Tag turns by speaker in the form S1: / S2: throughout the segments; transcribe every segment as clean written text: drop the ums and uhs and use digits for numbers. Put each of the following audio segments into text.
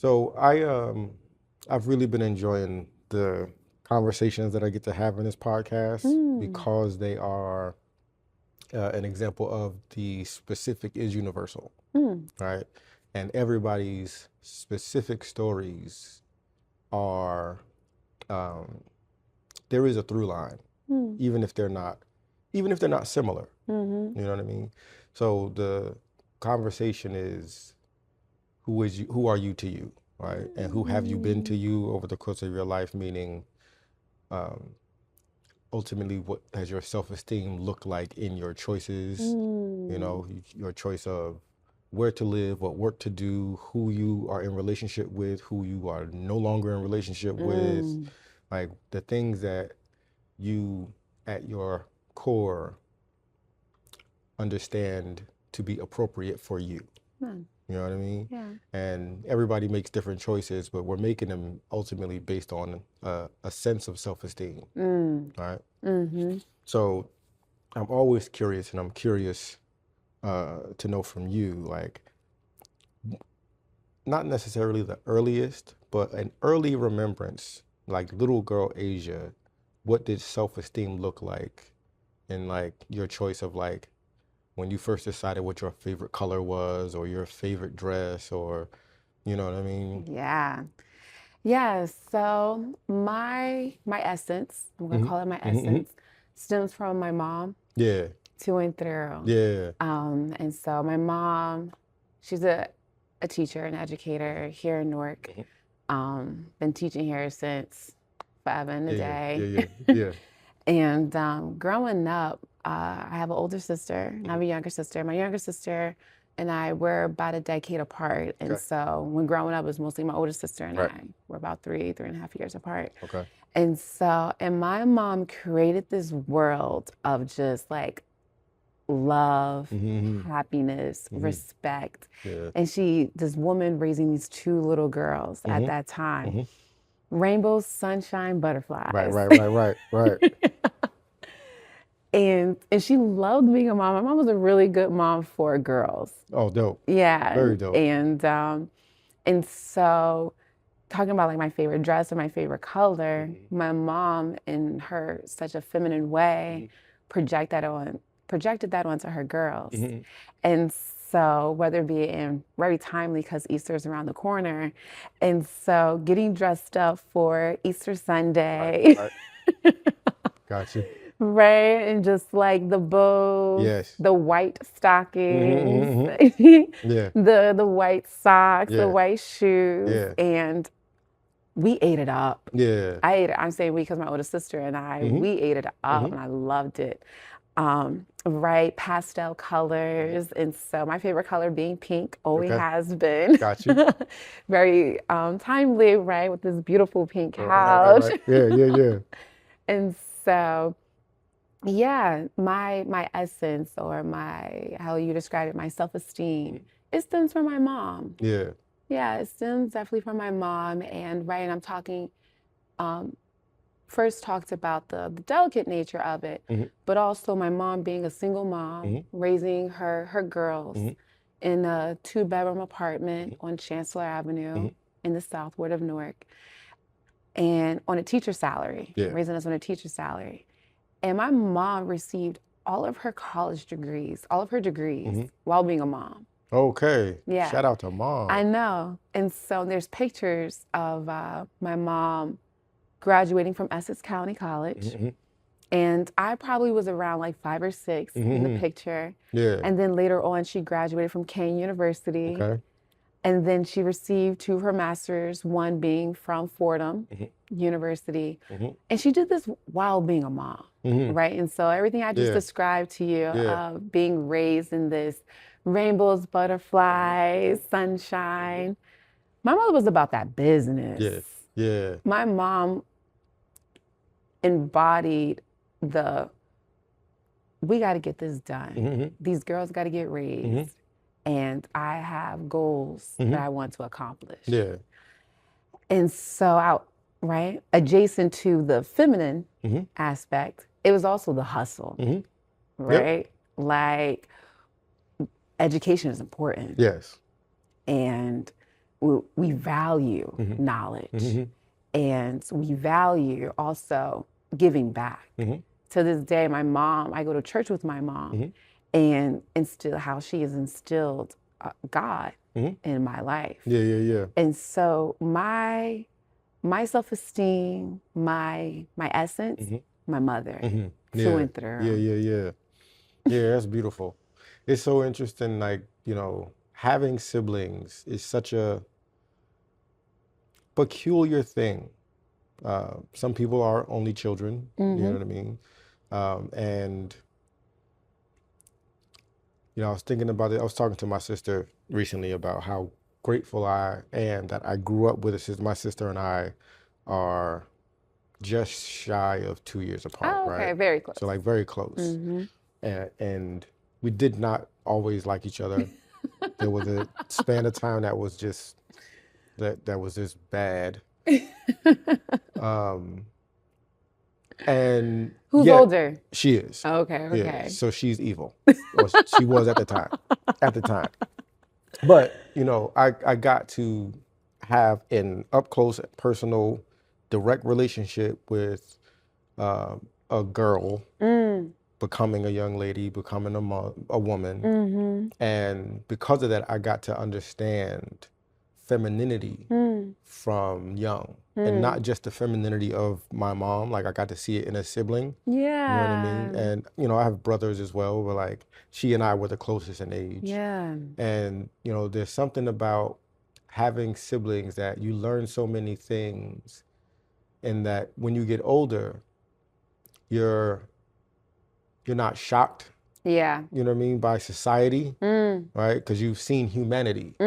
S1: So I've really been enjoying the conversations that I get to have in this podcast because they are an example of the specific is universal, right? And everybody's specific stories are there is a through line, even if they're not similar. You know what I mean? So the conversation is who are you to you, right? And who have you been to you over the course of your life, meaning ultimately what has your self-esteem looked like in your choices, you know, your choice of where to live, what work to do, who you are in relationship with, who you are no longer in relationship with, like the things that you at your core understand to be appropriate for you. You know what I mean?
S2: Yeah.
S1: And everybody makes different choices, but we're making them ultimately based on a sense of self-esteem, right? So I'm always curious, and I'm curious to know from you, like, not necessarily the earliest, but an early remembrance, like little girl Asia, what did self-esteem look like in like your choice of like when you first decided what your favorite color was or your favorite dress or, you know what I mean?
S2: Yeah. Yeah. So my essence, I'm gonna call it my essence, stems from my mom
S1: Yeah,
S2: through and through.
S1: yeah,
S2: And so my mom, she's a teacher, an educator here in Newark. Been teaching here since forever and a day.
S1: yeah.
S2: And growing up, I have an older sister and I have a younger sister. My younger sister and I were about a decade apart. And
S1: Okay.
S2: so when growing up, it was mostly my older sister and
S1: Right.
S2: I. We're about 3.5 years apart.
S1: Okay.
S2: And so, and my mom created this world of just like love, happiness, respect.
S1: Yeah.
S2: And this woman raising these two little girls at that time. Rainbows, sunshine, butterflies.
S1: Right.
S2: And she loved being a mom. My mom was a really good mom for girls.
S1: Oh, dope.
S2: Yeah.
S1: Very dope.
S2: And so talking about like my favorite dress or my favorite color, my mom in her such a feminine way projected that onto her girls. And so whether it be in very timely because Easter is around the corner, and so getting dressed up for Easter Sunday.
S1: Right. Gotcha.
S2: Right, and just like the bows,
S1: Yes.
S2: the white stockings,
S1: Yeah.
S2: the white socks,
S1: Yeah.
S2: the white shoes,
S1: Yeah.
S2: and we ate it up.
S1: Yeah.
S2: I ate it. I'm saying we because my older sister and I, we ate it up, and I loved it. Right, pastel colors, and so my favorite color being pink, always
S1: Okay.
S2: has been.
S1: Got you.
S2: Very timely, right, with this beautiful pink couch.
S1: Right. Yeah.
S2: And so, yeah, my essence or my how you describe it, my self-esteem, it stems from my mom.
S1: Yeah.
S2: Yeah, it stems definitely from my mom. And right, and I'm talking, first talked about the delicate nature of it, but also my mom being a single mom, raising her girls in a 2-bedroom apartment on Chancellor Avenue in the South Ward of Newark, and on a teacher salary, raising us on a teacher salary. And my mom received all of her college degrees, all of her degrees, while being a mom.
S1: Okay.
S2: Yeah.
S1: Shout out to mom.
S2: I know. And so there's pictures of my mom graduating from Essex County College. And I probably was around like 5 or 6 in the picture.
S1: Yeah.
S2: And then later on, she graduated from Kane University.
S1: Okay.
S2: And then she received 2 of her masters, one being from Fordham University. And she did this while being a mom, right? And so everything I just described to you, being raised in this rainbows, butterflies, sunshine. My mother was about that business.
S1: Yeah.
S2: My mom embodied we got to get this done. These girls got to get raised. And I have goals that I want to accomplish.
S1: Yeah.
S2: And so right, adjacent to the feminine aspect, it was also the hustle, right? Yep. Like education is important.
S1: Yes.
S2: And we value knowledge, and we value also giving back. To this day, my mom, I go to church with my mom, and instill how she has instilled God in my life.
S1: Yeah.
S2: And so my self-esteem, my essence, my mother, through and through.
S1: Yeah, that's beautiful. It's so interesting, like, having siblings is such a peculiar thing. Some people are only children, you know what I mean? And, I was thinking about it. I was talking to my sister recently about how grateful I am that I grew up with a sister. My sister and I are just shy of 2 years apart,
S2: Oh, okay,
S1: right?
S2: very close.
S1: So like very close. And we did not always like each other. There was a span of time that was just bad. And
S2: Who's
S1: yet
S2: older?
S1: she is.
S2: Okay.
S1: Yeah, so she's evil. Or she was at the time. But, I got to have an up close, personal, direct relationship with a girl becoming a young lady, becoming a woman. And because of that, I got to understand femininity from young. And not just the femininity of my mom. Like, I got to see it in a sibling.
S2: Yeah.
S1: You know what I mean? And, I have brothers as well, but like, she and I were the closest in age.
S2: Yeah.
S1: And, there's something about having siblings that you learn so many things, and that when you get older, you're not shocked,
S2: Yeah.
S1: you know what I mean, by society, right? Because you've seen humanity, you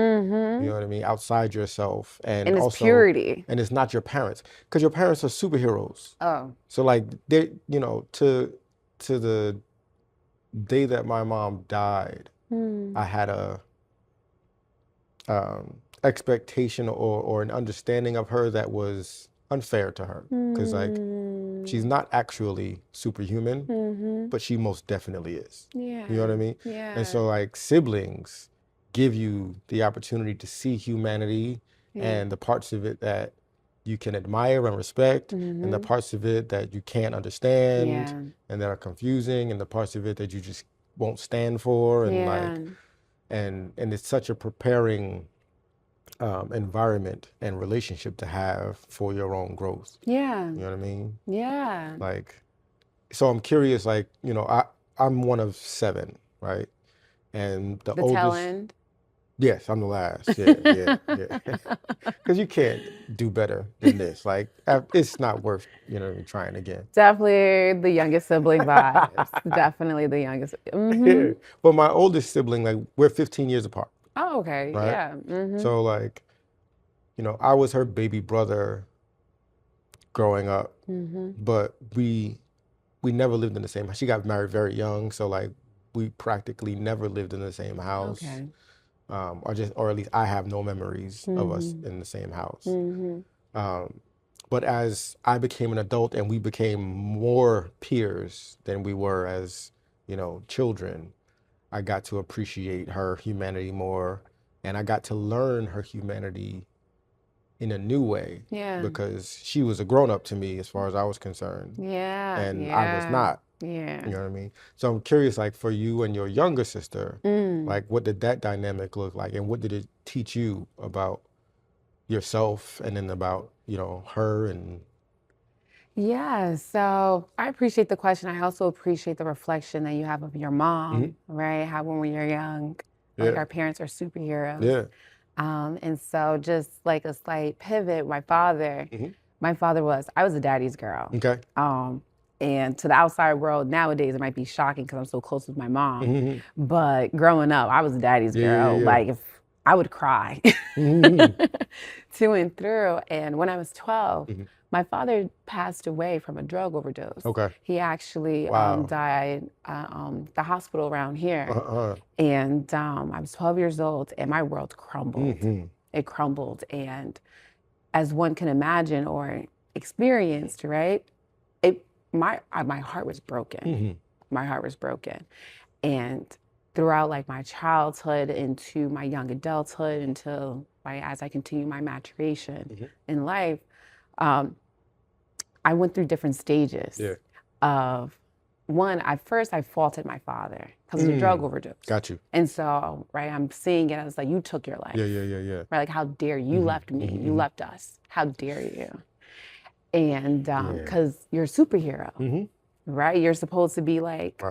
S1: know what I mean, outside yourself. And
S2: it's
S1: also
S2: purity.
S1: And it's not your parents, because your parents are superheroes.
S2: Oh.
S1: So like, they, to the day that my mom died, I had a expectation or an understanding of her that was unfair to her, because like, she's not actually superhuman, but she most definitely is.
S2: Yeah.
S1: You know what I mean?
S2: Yeah.
S1: And so like, siblings give you the opportunity to see humanity and the parts of it that you can admire and respect, and the parts of it that you can't understand and that are confusing, and the parts of it that you just won't stand for. And like, and it's such a preparing environment and relationship to have for your own growth.
S2: Yeah.
S1: You know what I mean?
S2: Yeah.
S1: Like, so I'm curious, like, I'm one of 7, right? And the
S2: The
S1: oldest.
S2: tail end?
S1: Yes, I'm the last. Yeah. Because you can't do better than this. Like, it's not worth, trying again.
S2: Definitely the youngest sibling vibes. Definitely the youngest.
S1: Yeah. But my oldest sibling, like, we're 15 years apart.
S2: Oh, okay.
S1: Right?
S2: Yeah.
S1: So like, I was her baby brother growing up, but we never lived in the same house. She got married very young, so like, we practically never lived in the same house.
S2: Okay.
S1: Or at least I have no memories of us in the same house. But as I became an adult and we became more peers than we were as, children, I got to appreciate her humanity more, and I got to learn her humanity in a new way.
S2: Yeah.
S1: Because she was a grown-up to me as far as I was concerned.
S2: Yeah.
S1: And I was not.
S2: Yeah.
S1: You know what I mean? So I'm curious, like, for you and your younger sister, like, what did that dynamic look like, and what did it teach you about yourself, and then about, her? And
S2: Yeah, so I appreciate the question. I also appreciate the reflection that you have of your mom, right? How when we were young, like, our parents are superheroes.
S1: Yeah.
S2: And so just like a slight pivot, my father I was a daddy's girl.
S1: Okay.
S2: And to the outside world nowadays, it might be shocking because I'm so close with my mom. But growing up, I was a daddy's girl.
S1: Yeah.
S2: Like, if I would cry to and through. And when I was 12, my father passed away from a drug overdose.
S1: Okay.
S2: He actually
S1: Wow.
S2: died at the hospital around here. And I was 12 years old, and my world crumbled. It crumbled. And as one can imagine or experienced, right? My heart was broken. My heart was broken. And throughout like my childhood into my young adulthood until right, as I continue my maturation in life, I went through different stages of one. At first, I faulted my father because of the drug overdose.
S1: Got you.
S2: And so, right, I'm seeing it as like, you took your life.
S1: Yeah.
S2: Right, like, how dare you left me? You left us. How dare you? And because you're a superhero, right? You're supposed to be like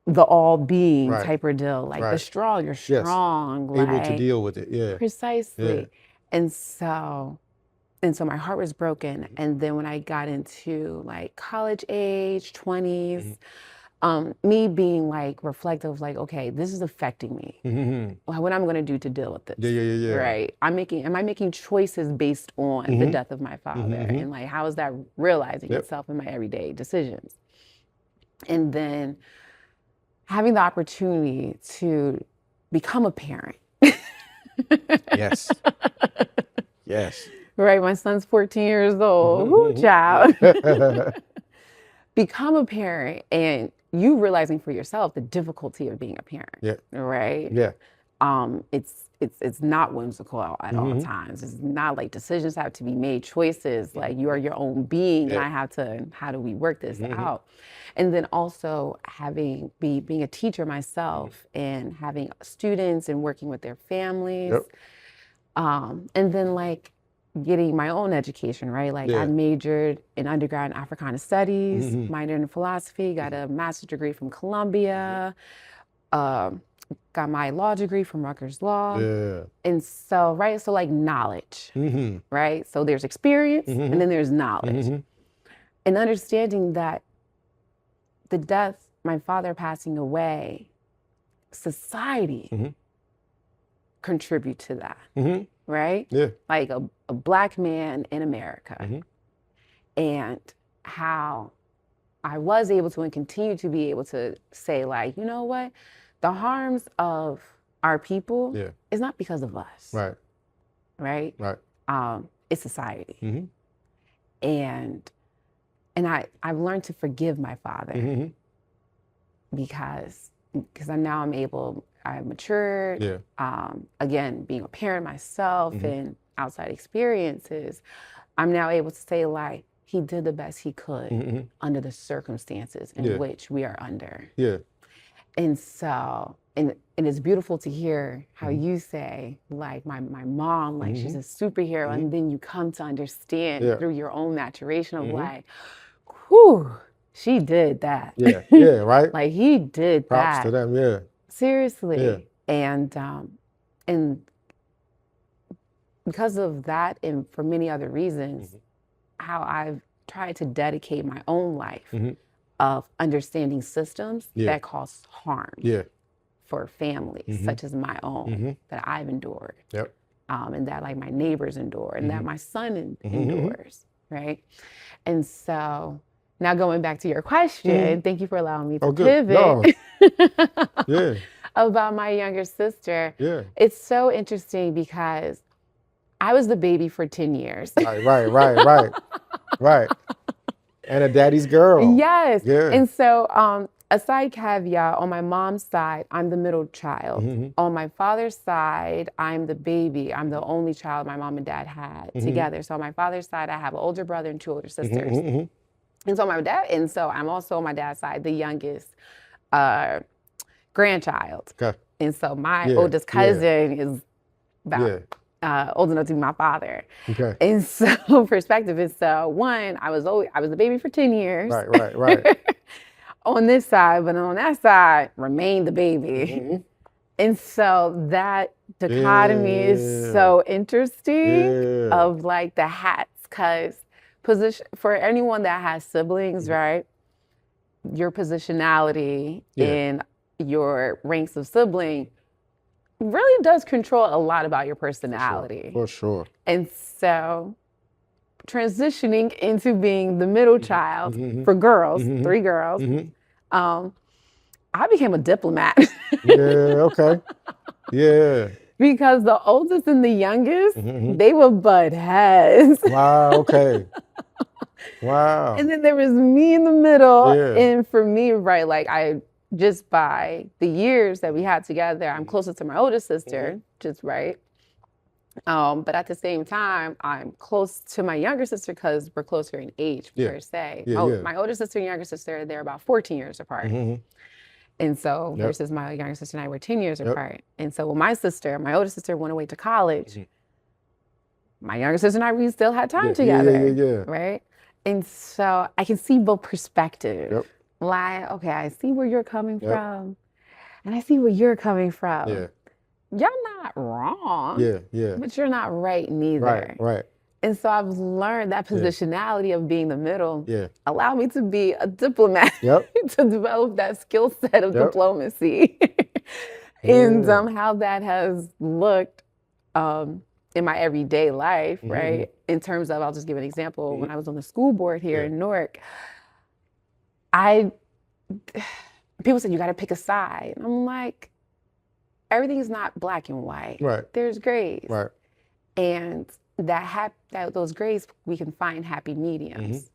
S2: the all-being type of deal, like the strong. You're strong,
S1: able to deal with it. Yeah,
S2: precisely. And so my heart was broken. And then when I got into like college age, 20s, me being like reflective, like, okay, this is affecting me. What am I going to do to deal with this?
S1: Yeah.
S2: Right? Am I making choices based on the death of my father? And like, how is that realizing itself in my everyday decisions? And then having the opportunity to become a parent.
S1: Yes.
S2: Right, my son's 14 years old. Woo, child. Become a parent, and you realizing for yourself the difficulty of being a parent.
S1: Yeah.
S2: Right?
S1: Yeah.
S2: It's not whimsical at all times. It's not like decisions have to be made, choices, like you are your own being, and how do we work this out? And then also being a teacher myself and having students and working with their families. And then like getting my own education, right? Like I majored in undergrad in Africana Studies, minored in philosophy, got a master's degree from Columbia, got my law degree from Rutgers Law. And so, right, so like knowledge, right? So there's experience and then there's knowledge. And understanding that the death, my father passing away, society contribute to that, right?
S1: Yeah.
S2: Like a Black man in America, and how I was able to and continue to be able to say, like, you know what, the harms of our people is not because of us, right? It's society, and I've learned to forgive my father because I matured, again, being a parent myself and outside experiences, I'm now able to say, like, he did the best he could under the circumstances in which we are under. And so, and it's beautiful to hear how you say, like, my mom, like, she's a superhero, and then you come to understand through your own maturation of like, whew, she did that.
S1: Right?
S2: Like, he did
S1: Props
S2: that.
S1: to them,
S2: Seriously. And because of that, and for many other reasons, how I've tried to dedicate my own life of understanding systems that cause harm for families such as my own that I've endured, and that like my neighbors endure, and that my son endures, right? And so now going back to your question, thank you for allowing me to pivot.
S1: No.
S2: About my younger sister. It's so interesting because I was the baby for 10 years.
S1: Right. And a daddy's girl.
S2: Yes. And so a side caveat, on my mom's side, I'm the middle child. On my father's side, I'm the baby. I'm the only child my mom and dad had together. So on my father's side, I have an older brother and 2 older sisters. And so I'm also on my dad's side, the youngest grandchild. And so my oldest cousin is about old enough to be my father. And so perspective is, so one, I was the baby for 10 years.
S1: Right.
S2: On this side, but on that side, remained the baby. And so that dichotomy is so interesting of like the hats, because position for anyone that has siblings, right? Your positionality in your ranks of sibling really does control a lot about your personality.
S1: For sure.
S2: And so transitioning into being the middle child for girls, 3 girls, I became a diplomat. Because the oldest and the youngest, they were butt heads.
S1: Wow.
S2: And then there was me in the middle. And for me, right, like just by the years that we had together, I'm closer to my older sister, just right. But at the same time, I'm close to my younger sister because we're closer in age, per se. My older sister and younger sister, they're about 14 years apart. And so versus my younger sister and I were 10 years apart. And so when my older sister went away to college, my younger sister and I, we still had time together. Right? And so I can see both perspectives. Like, okay, I see where you're coming from, and I see where you're coming from. Y'all not wrong. But you're not right neither.
S1: Right.
S2: And so I've learned that positionality of being the middle allowed me to be a diplomat, to develop that skill set of diplomacy. And how that has looked in my everyday life, right? In terms of, I'll just give an example. When I was on the school board here in Newark, people said, you got to pick a side. And I'm like, everything is not black and white. There's grays. And those grays, we can find happy mediums.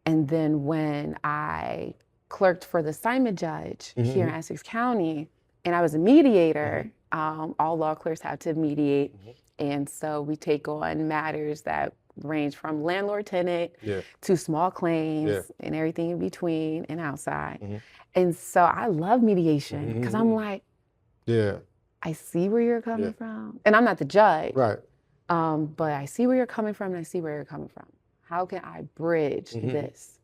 S2: And then when I clerked for the assignment judge here in Essex County, and I was a mediator, all law clerks have to mediate. And so we take on matters that range from landlord-tenant to small claims and everything in between and outside. And so I love mediation because I'm like, I see where you're coming from. And I'm not the judge. But I see where you're coming from and I see where you're coming from. How can I bridge this?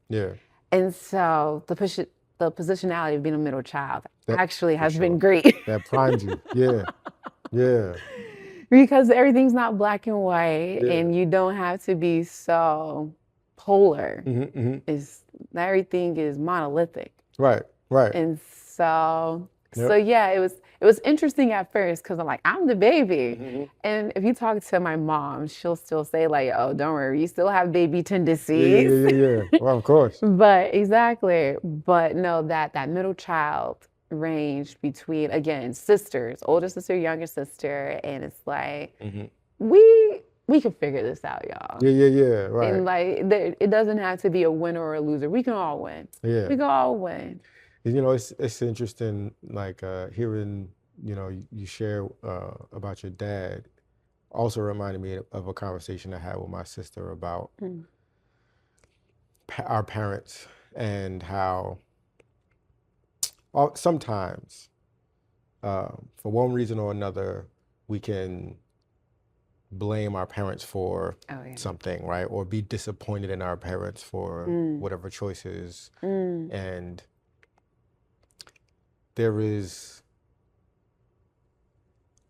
S2: And so the positionality of being a middle child actually has been great.
S1: That primed you.
S2: Because everything's not black and white and you don't have to be so polar. Everything is monolithic.
S1: Right.
S2: And so it was interesting at first because I'm like, I'm the baby. And if you talk to my mom, she'll still say like, oh, don't worry, you still have baby tendencies.
S1: Well, of course.
S2: But no, that middle child range between, again, sisters, older sister, younger sister, and it's like, we can figure this out, y'all.
S1: Right.
S2: And like, it doesn't have to be a winner or a loser. We can all win. We can all win.
S1: You know, it's interesting, like hearing, you share about your dad also reminded me of a conversation I had with my sister about our parents and how sometimes, for one reason or another, we can blame our parents for something, right? Or be disappointed in our parents for whatever choices. And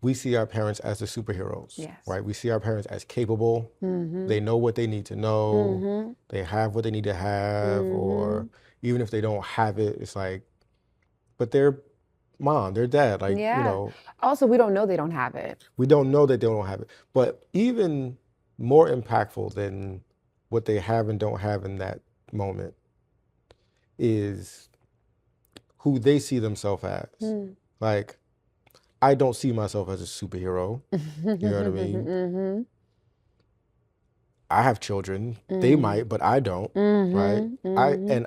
S1: we see our parents as the superheroes, right? We see our parents as capable. They know what they need to know. They have what they need to have, or even if they don't have it, it's like, but their mom, their dad, like,
S2: Also, we don't know they don't have it.
S1: We don't know that they don't have it. But even more impactful than what they have and don't have in that moment is who they see themselves as. Like, I don't see myself as a superhero. You know what I mean? I have children. They might, but I don't, right?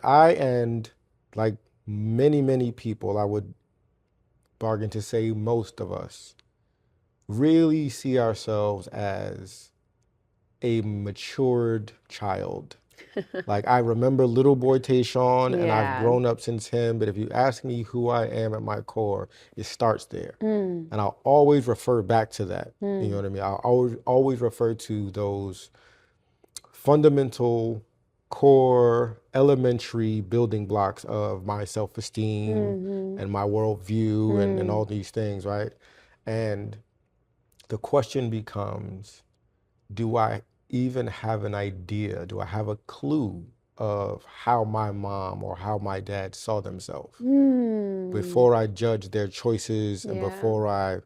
S1: I and like many people, I would bargain to say most of us, really see ourselves as a matured child. Like, I remember little boy Tehsuan, and I've grown up since him. But if you ask me who I am at my core, it starts there. And I'll always refer back to that. You know what I mean? I'll always refer to those fundamental, core, elementary building blocks of my self-esteem and my worldview and all these things, right? And the question becomes, do I even have an idea? Do I have a clue of how my mom or how my dad saw themselves before I judge their choices and before I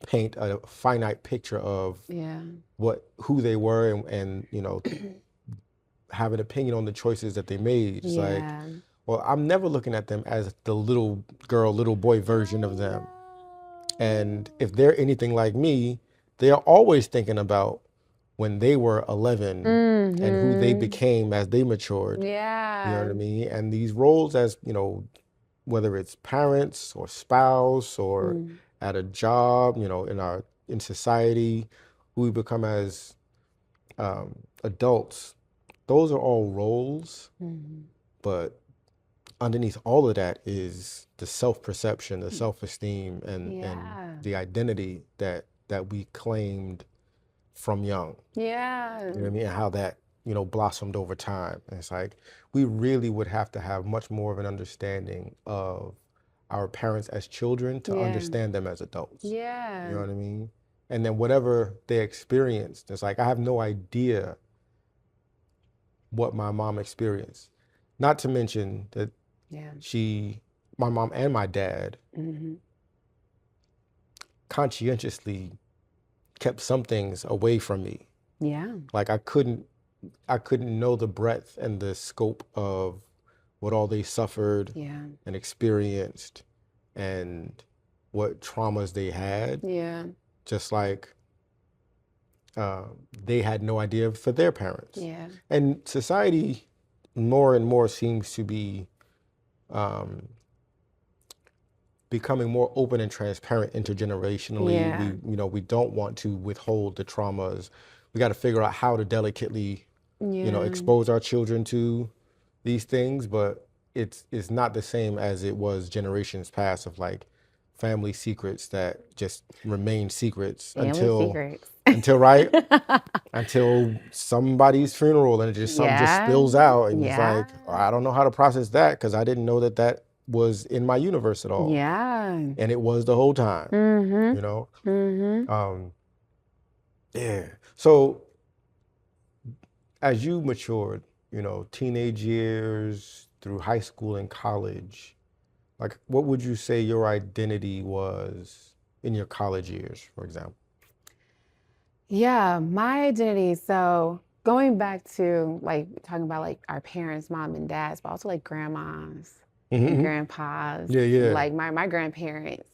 S1: paint a finite picture of who they were and have an opinion on the choices that they made? It's like, well, I'm never looking at them as the little girl, little boy version of them. And if they're anything like me, they are always thinking about when they were 11 and who they became as they matured. You know what I mean? And these roles as, whether it's parents or spouse or at a job, in in society, who we become as adults, those are all roles, but underneath all of that is the self-perception, the self-esteem, and the identity that we claimed from young.
S2: Yeah.
S1: You know what I mean? And how that, blossomed over time. And it's like, we really would have to have much more of an understanding of our parents as children to understand them as adults.
S2: Yeah.
S1: You know what I mean? And then whatever they experienced, it's like, I have no idea what my mom experienced. Not to mention that my mom and my dad conscientiously kept some things away from me.
S2: Yeah.
S1: Like I couldn't know the breadth and the scope of what all they suffered and experienced and what traumas they had.
S2: Yeah.
S1: Just like they had no idea for their parents.
S2: Yeah.
S1: And society more and more seems to be becoming more open and transparent intergenerationally.
S2: Yeah.
S1: We don't want to withhold the traumas. We got to figure out how to delicately, expose our children to these things, but it's not the same as it was generations past of like family secrets that just remain secrets until right until somebody's funeral and something just spills out and it's like, oh, I don't know how to process that because I didn't know that was in my universe at all.
S2: Yeah.
S1: And it was the whole time. Yeah. So as you matured, teenage years through high school and college, like what would you say your identity was in your college years, for example?
S2: Yeah, my identity. So going back to like talking about like our parents, mom and dads, but also like grandmas and grandpas.
S1: Yeah.
S2: Like my grandparents,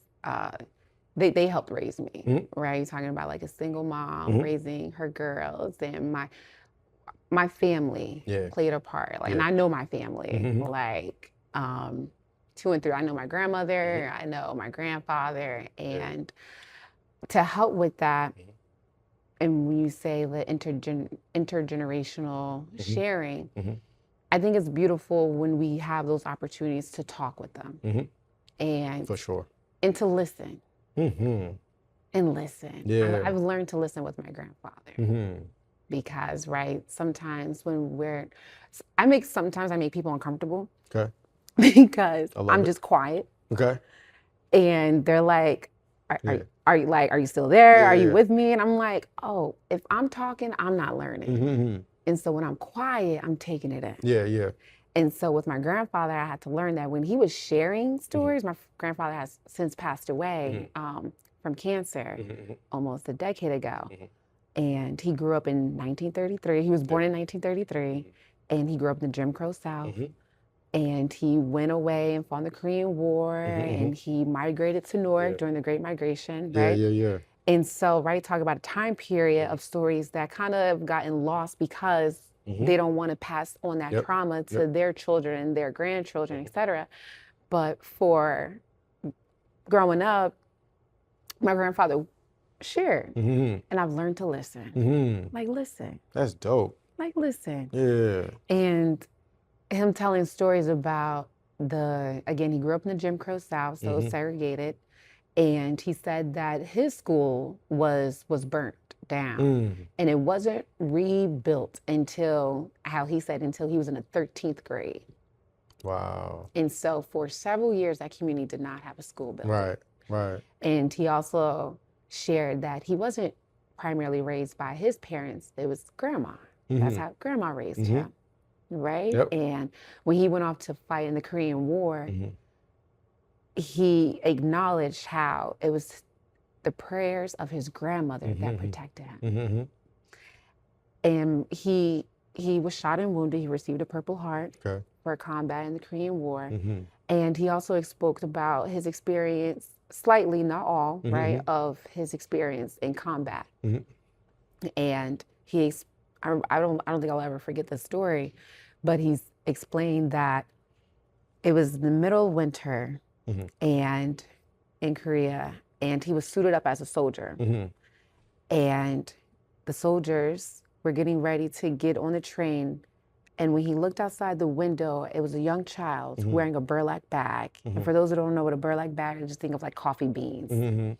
S2: they helped raise me, right? You're talking about like a single mom raising her girls, and my family played a part. Like, and I know my family, like 2 and 3. I know my grandmother, I know my grandfather, and to help with that. And when you say the intergenerational sharing, I think it's beautiful when we have those opportunities to talk with them, and
S1: for sure,
S2: and to listen, and listen.
S1: Yeah.
S2: I've learned to listen with my grandfather because sometimes when I make people uncomfortable.
S1: Okay.
S2: Because I'm just quiet.
S1: Okay.
S2: And they're like, are you still there?
S1: Yeah.
S2: Are you with me? And I'm like, oh, if I'm talking, I'm not learning. And so when I'm quiet, I'm taking it in.
S1: Yeah.
S2: And so with my grandfather, I had to learn that when he was sharing stories, my grandfather has since passed away from cancer almost a decade ago. And he grew up in 1933. He was born in 1933, and he grew up in the Jim Crow South. And he went away and fought in the Korean War, and he migrated to Newark during the Great Migration, right?
S1: Yeah.
S2: And so, talk about a time period of stories that kind of gotten lost because they don't want to pass on that trauma to their children and their grandchildren, et cetera. But for growing up, my grandfather shared, and I've learned to listen. Like, listen.
S1: That's dope.
S2: Like, listen.
S1: Yeah.
S2: And him telling stories about again, he grew up in the Jim Crow South, so segregated. And he said that his school was burnt down. And it wasn't rebuilt until he was in the 13th grade.
S1: Wow.
S2: And so for several years, that community did not have a school building.
S1: Right.
S2: And he also shared that he wasn't primarily raised by his parents. It was grandma. That's how grandma raised him. Right?
S1: Yep.
S2: And when he went off to fight in the Korean War, he acknowledged how it was the prayers of his grandmother that protected him. And he was shot and wounded. He received a Purple Heart for combat in the Korean War. And he also spoke about his experience, slightly, not all, right, of his experience in combat. And I don't think I'll ever forget the story, but he's explained that it was the middle of winter and in Korea, and he was suited up as a soldier. And the soldiers were getting ready to get on the train. And when he looked outside the window, it was a young child wearing a burlap bag. And for those who don't know what a burlap bag is, just think of like coffee beans,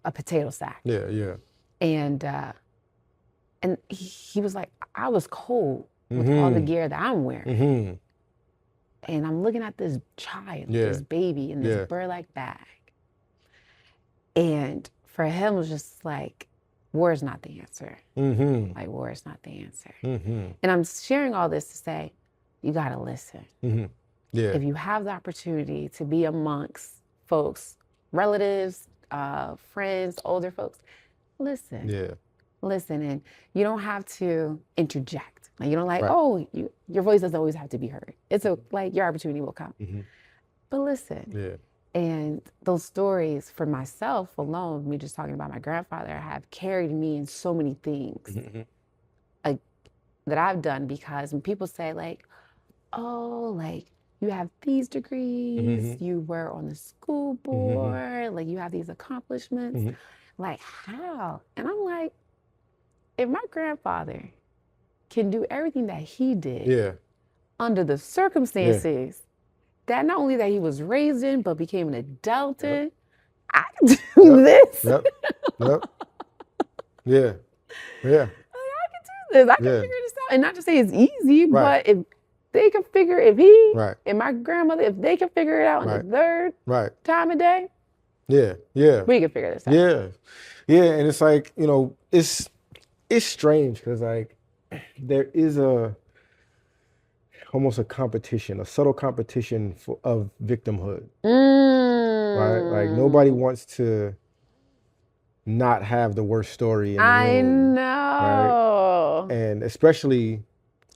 S2: a potato sack.
S1: Yeah.
S2: And he was like, I was cold with all the gear that I'm wearing. And I'm looking at this child, this baby in this burlap bag. And for him, it was just like, war is not the answer. Like, war is not the answer. And I'm sharing all this to say, you got to listen. If you have the opportunity to be amongst folks, relatives, friends, older folks, listen. Listen, and you don't have to interject. Like, you don't your voice doesn't always have to be heard. It's like your opportunity will come. But listen. And those stories for myself alone, me just talking about my grandfather, have carried me in so many things that I've done, because when people say like, oh, like you have these degrees, you were on the school board, like you have these accomplishments, like how? And I'm like, if my grandfather can do everything that he did under the circumstances that not only that he was raised in, but became an adult in, I can do this.
S1: Yeah.
S2: I can do this. I can figure this out. And not to say it's easy, but if they can figure, and my grandmother, if they can figure it out in the third time a day, we can figure this out.
S1: And it's like, it's strange because like there is almost a competition, a subtle competition of victimhood, right? Like nobody wants to not have the worst story in the room.
S2: I know.
S1: Right? And especially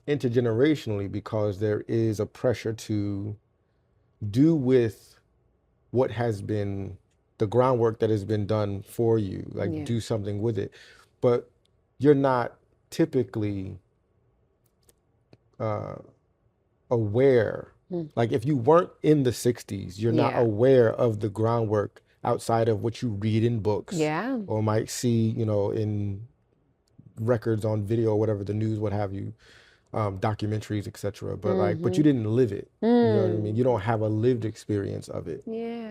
S1: intergenerationally, because there is a pressure to do with what has been the groundwork that has been done for you, like do something with it. But you're not typically aware. Like if you weren't in the 60s, you're not aware of the groundwork outside of what you read in books or might see, in records on video or whatever, the news, what have you, documentaries, etc. But but you didn't live it. You know what I mean? You don't have a lived experience of it.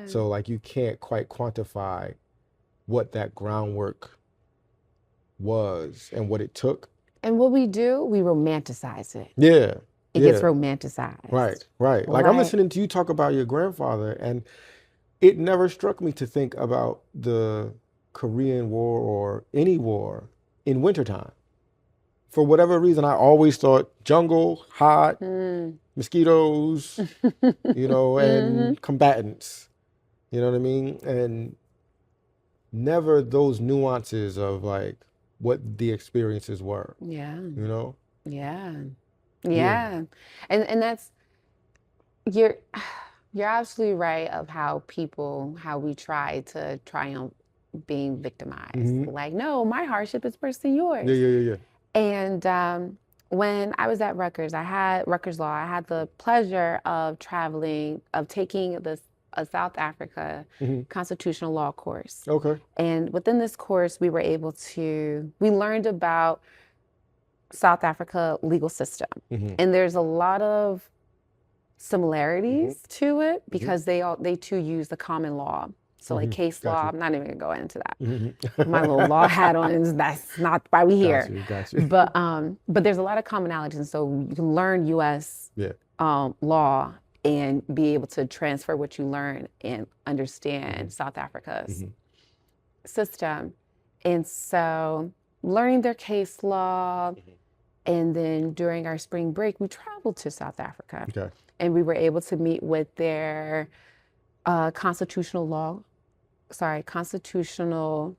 S1: So like you can't quite quantify what that groundwork was and what it took.
S2: And what we do, we romanticize it. It gets romanticized.
S1: Right. Like I'm listening to you talk about your grandfather, and it never struck me to think about the Korean War or any war in wintertime. For whatever reason, I always thought jungle, hot, mosquitoes, and combatants. You know what I mean? And never those nuances of like what the experiences were.
S2: And that's, you're absolutely right of how we try to triumph being victimized. Like, no, my hardship is worse than yours. And when I was at Rutgers Law, I had the pleasure of taking a South Africa constitutional law course. And within this course, we learned about South Africa legal system. And there's a lot of similarities to it because they too use the common law. So like case law, I'm not even gonna go into that. My little law hat on, that's not why we here.
S1: Got you.
S2: But there's a lot of commonalities, and so you can learn U.S. Law and be able to transfer what you learn and understand South Africa's system. And so learning their case law, and then during our spring break, we traveled to South Africa. And we were able to meet with their constitutional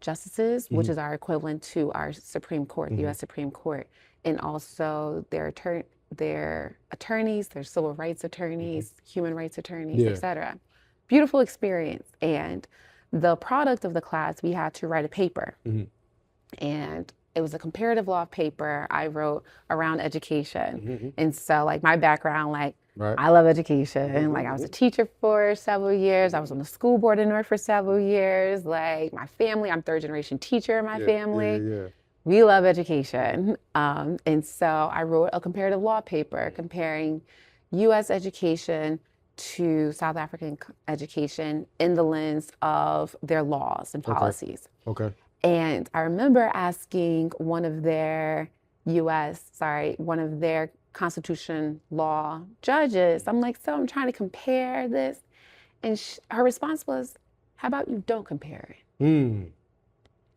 S2: justices, which is our equivalent to our Supreme Court, the U.S. Supreme Court, and also their attorneys, their civil rights attorneys, human rights attorneys, etc. Beautiful experience. And the product of the class, we had to write a paper. And it was a comparative law paper I wrote around education. And so like my background, like I love education. Like I was a teacher for several years. I was on the school board in Newark for several years. Like my family, I'm third generation teacher in my family. We love education. And so I wrote a comparative law paper comparing U.S. education to South African education in the lens of their laws and policies.
S1: Okay.
S2: And I remember asking one of their Constitution law judges, I'm like, so I'm trying to compare this. And her response was, how about you don't compare it?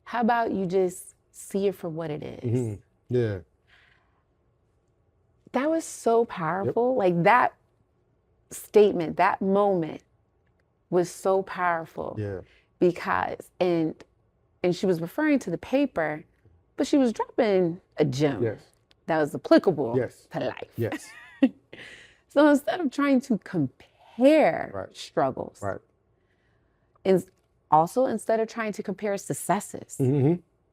S2: How about you just see it for what it is?
S1: Yeah.
S2: That was so powerful. Like that statement, that moment was so powerful.
S1: Yeah.
S2: Because, and she was referring to the paper, but she was dropping a gem that was applicable to life.
S1: Yes.
S2: So instead of trying to compare struggles, and also instead of trying to compare successes,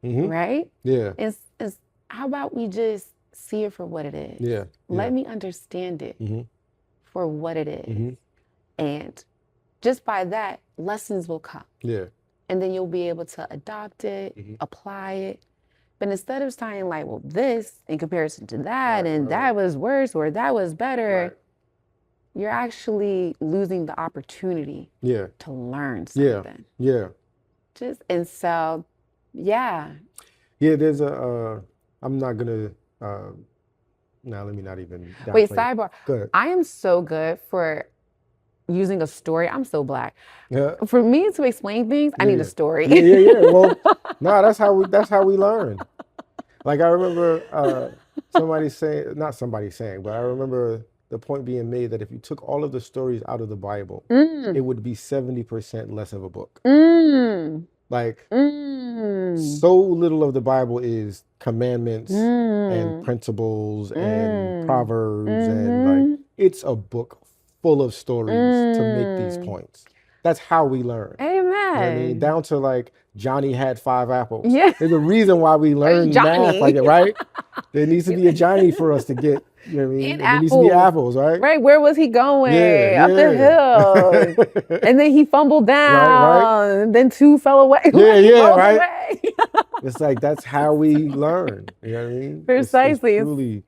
S2: right?
S1: Yeah.
S2: And how about we just see it for what it is?
S1: Yeah.
S2: Let me understand it for what it is. And just by that, lessons will come.
S1: Yeah.
S2: And then you'll be able to adopt it, apply it. But instead of saying like, well, this in comparison to that, and that was worse or that was better, you're actually losing the opportunity to learn something.
S1: Yeah.
S2: And so,
S1: Yeah, there's I'm not gonna, now let me not even.
S2: Wait, sidebar.
S1: Go ahead.
S2: I am so good for using a story. I'm so Black.
S1: Yeah.
S2: For me to explain things, I need a story.
S1: Yeah. Well, no, that's how we learn. Like I remember not somebody saying, but I remember the point being made that if you took all of the stories out of the Bible, it would be 70% less of a book. Like so little of the Bible is commandments and principles and proverbs and like it's a book full of stories to make these points. That's how we learn.
S2: Amen.
S1: You know what I mean? Down to like Johnny had 5 apples.
S2: Yeah.
S1: There's a reason why we learn math like it, right? There needs to be a Johnny for us to get, you know what I mean? There needs to be apples, right?
S2: Right, where was he going? Up the hill. And then he fumbled down. And then 2 fell away.
S1: Right? It's like, that's how we learn. You know what I mean?
S2: Precisely.
S1: It's truly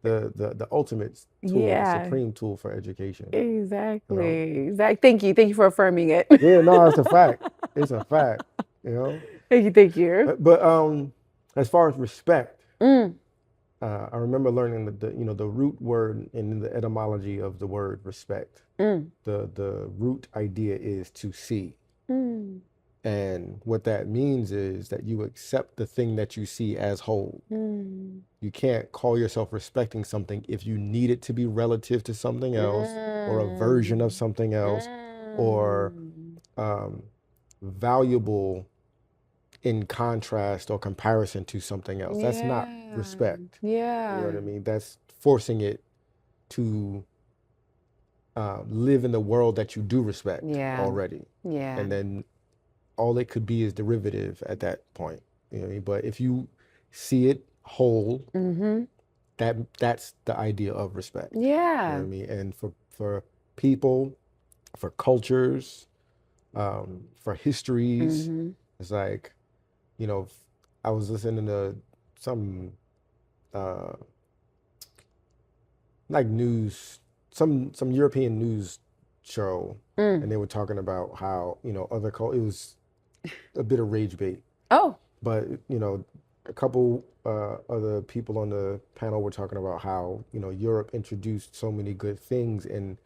S1: the ultimate tool, supreme tool for education.
S2: Exactly. You know? Thank you for affirming it.
S1: Yeah, no, it's a fact. It's a fact. You know?
S2: Thank you.
S1: But as far as respect, I remember learning the root word and the etymology of the word respect. The root idea is to see. And what that means is that you accept the thing that you see as whole. You can't call yourself respecting something if you need it to be relative to something else or a version of something else or valuable in contrast or comparison to something else. That's not respect.
S2: Yeah.
S1: You know what I mean? That's forcing it to live in the world that you do respect already.
S2: Yeah.
S1: And then all it could be is derivative at that point. You know what I mean? But if you see it whole, that's the idea of respect.
S2: Yeah.
S1: You know what I mean? And for people, for cultures, for histories, it's like, you know, I was listening to some like news, some European news show, and they were talking about how, you know, it was a bit of rage bait.
S2: Oh.
S1: But, you know, a couple other people on the panel were talking about how, you know, Europe introduced so many good things and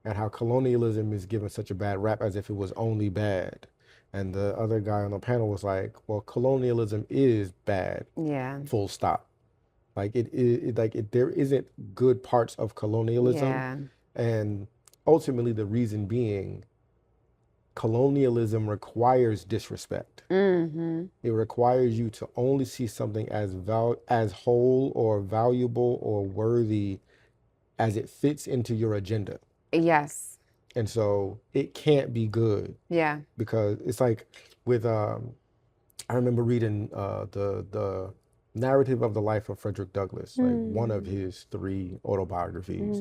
S1: how colonialism is given such a bad rap as if it was only bad. And the other guy on the panel was like, well, colonialism is bad.
S2: Yeah.
S1: Full stop. Like there isn't good parts of colonialism.
S2: Yeah.
S1: And ultimately the reason being, colonialism requires disrespect. It requires you to only see something as whole or valuable or worthy as it fits into your agenda.
S2: Yes.
S1: And so it can't be good.
S2: Yeah.
S1: Because it's like with I remember reading the Narrative of the Life of Frederick Douglass, like one of his 3 autobiographies.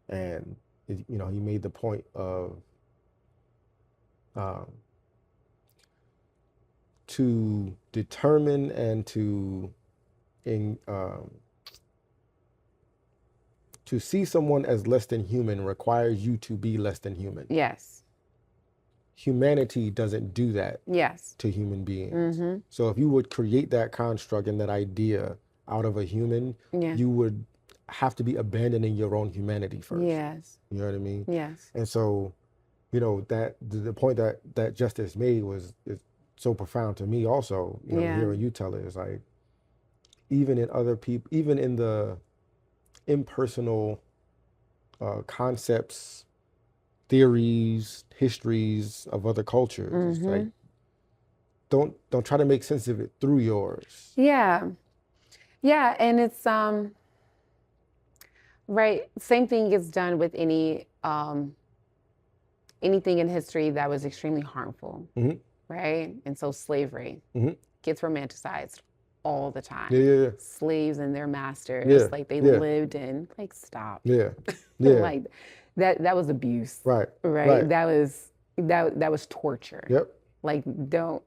S1: And, you know, he made the point of to determine and to see someone as less than human requires you to be less than human.
S2: Yes.
S1: Humanity doesn't do that
S2: Yes.
S1: to human beings. So if you would create that construct and that idea out of a human, you would have to be abandoning your own humanity first.
S2: Yes.
S1: You know what I mean?
S2: Yes.
S1: And so, you know, that the point that Justice made is so profound to me also, you know, hearing you tell it is like, even in other people, even in the impersonal concepts, theories, histories of other cultures, it's like, don't try to make sense of it through yours.
S2: Yeah. Yeah, and it's right, same thing gets done with any anything in history that was extremely harmful, right? And so slavery gets romanticized all the time.
S1: Yeah.
S2: Slaves and their masters, like they lived in, like, stop.
S1: Yeah.
S2: Like that was abuse.
S1: Right.
S2: That was torture.
S1: Yep.
S2: Like, don't,